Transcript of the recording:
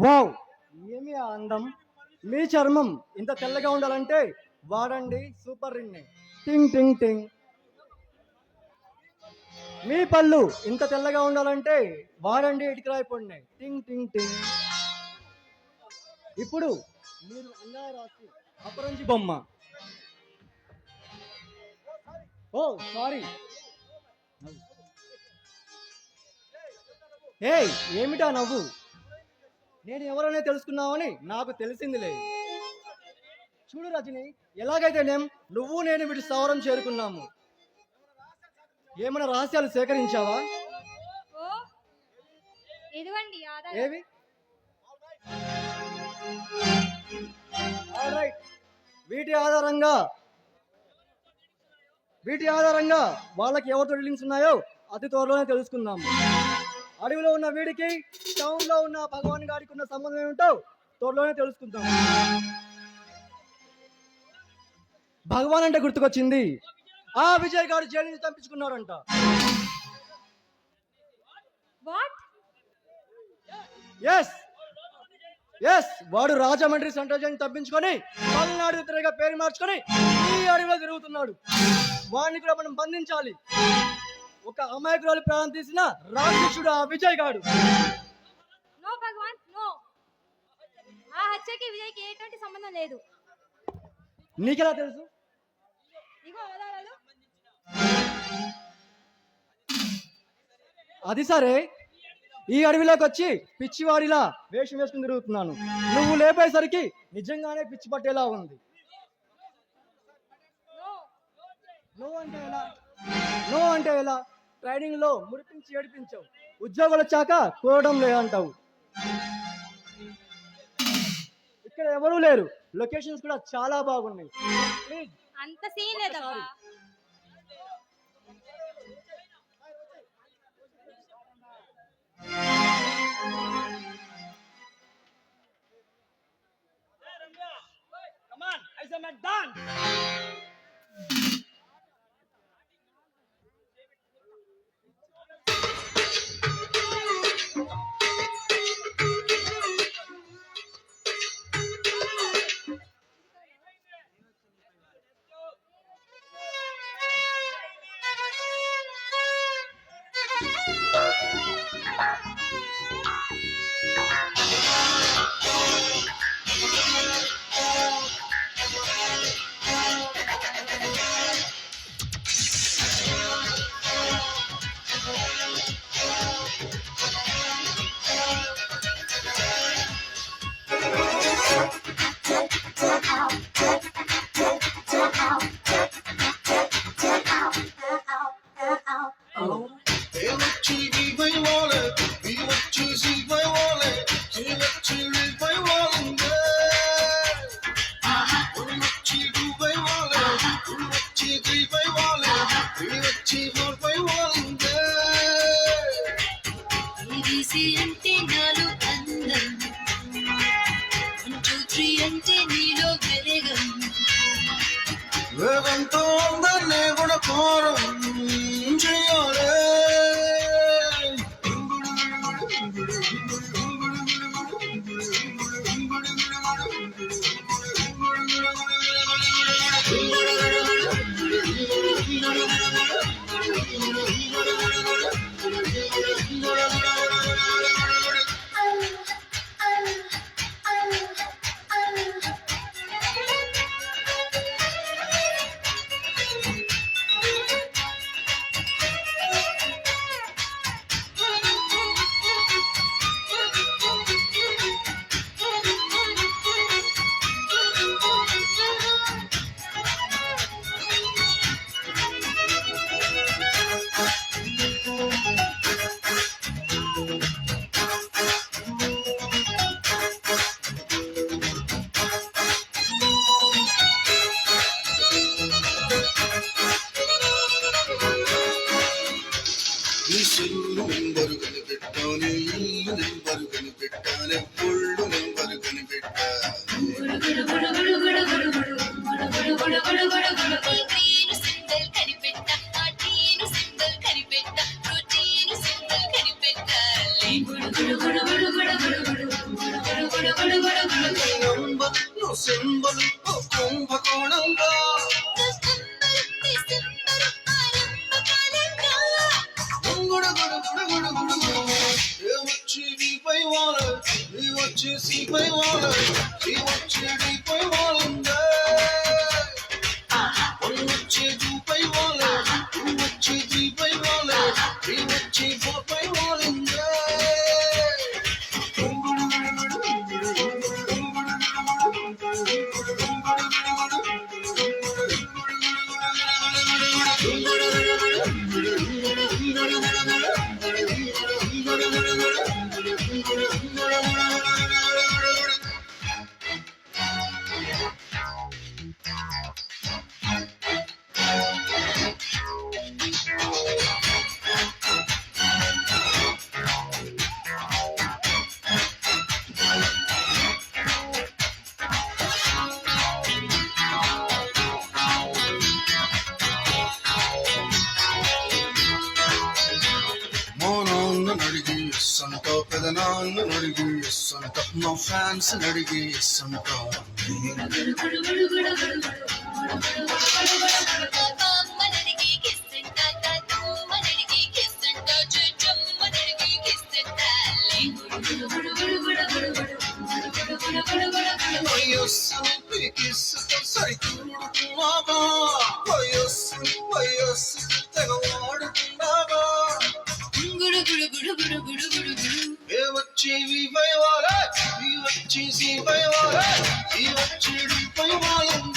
Wow, ఏమి ఆ అందం! మీ చర్మం ఇంత తెల్లగా ఉండాలంటే వాడండి సూపర్ రింగ్. టింగ్ టింగ్ టింగ్. మీ పళ్ళు ఇంత తెల్లగా ఉండాలంటే వాడండి ఇటుకరాయి పొడిని. టింగ్ టింగ్ టింగ్. ఇప్పుడు మీరు అందాల రాసి అపరంజి బొమ్మ. ఓ సారీ. ఏయ్, ఏమిటా నవ్వు? నేను ఎవరనే తెలుసుకున్నావని నాకు తెలిసిందిలే. చూడు రజని, ఎలాగైతేనేం నువ్వు నేను వీటి స్థావరం చేరుకున్నాము. ఏమైనా రహస్యాలు సేకరించావా? ఓ ఇదిగోండి ఆధారం. ఏవి? ఆల్రైట్. వీటి ఆధారంగా వాళ్ళకి ఎవరితో డీలింగ్స్ ఉన్నాయో అతి త్వరలోనే తెలుసుకుందాం. అడవిలో ఉన్న వీడికి టౌన్ లో ఉన్న భగవాన్ గారికి ఉన్న సంబంధం ఏమిటో త్వరలోనే తెలుసుకుందాం. భగవాన్ అంటే గుర్తుకొచ్చింది, ఆ విజయ్ గారు జైలు నుంచి తప్పించుకున్నారంట. వాట్? ఎస్ ఎస్, వాడు రాజమండ్రి సెంట్రల్ జైలు తప్పించుకొని పల్నాడు తిరగా పేరు మార్చుకొని ఈ అడవిలో తిరుగుతున్నాడు. వాడిని కూడా మనం బంధించాలి. ఒక అమాయకురాలి ప్రాణం తీసిన రాక్షసుడు ఆ విజయ్ గాడు. నో భగవాన్, నో. ఆ హత్యకి విజయ్కి ఎటువంటి సంబంధం లేదు. నీకెలా తెలుసు? ఇగో ఆధారాలు. అది సరే, ఈ అడవిలోకి వచ్చి పిచ్చివాడిలా వేషం వేసుకుని తిరుగుతున్నాను. నువ్వు లేపేసరికి నిజంగానే పిచ్చి పట్టేలా ఉంది. నో. నో అంటే ఎలా? ట్రైనింగ్ లో మురిపించి ఏడిపించావు, ఉద్యోగాలు వచ్చాక కూడడం లేదంటావు. ఇక్కడ ఎవరూ లేరు, లొకేషన్స్ కూడా చాలా బాగున్నాయి. ప్లీజ్. అంత సీన్ లేదబ్బా. వేగంతో అందరినీ కూడా కోరం చేయాలి. ఈ సెల్లు నెంబరు కనిపెట్టాలి, ఇల్లు నెంబరు కనిపెట్టాలి, ఒళ్ళు నెంబరు కనిపెట్టాలి. గుడు గుడు గుడు గుడు గుడు గుడు గుడు వచ్చి సీపై వాళ్ళ ఈ వచ్చి డీపై వాళ్ళుందే వన్ వచ్చి టూపై వాళ్ళ టూ వచ్చి త్రీపై వాళ్ళ త్రీ వచ్చి ఫోర్పై వాళ్ళుందే నడిగి సంట పెదనాన్న నడిగి సంట మా ఫ్యాన్స్ నడిగి సంట వయస్సు పిలికిస్సు సరిచూడుకున్నాగా వయస్సు తెగవాడుకున్నాగా ఏ వచ్చి వీపై వాళ్ళ ఈ వచ్చి సీపై వాళ్ళ ఈ వచ్చి డీపై వాళ్ళ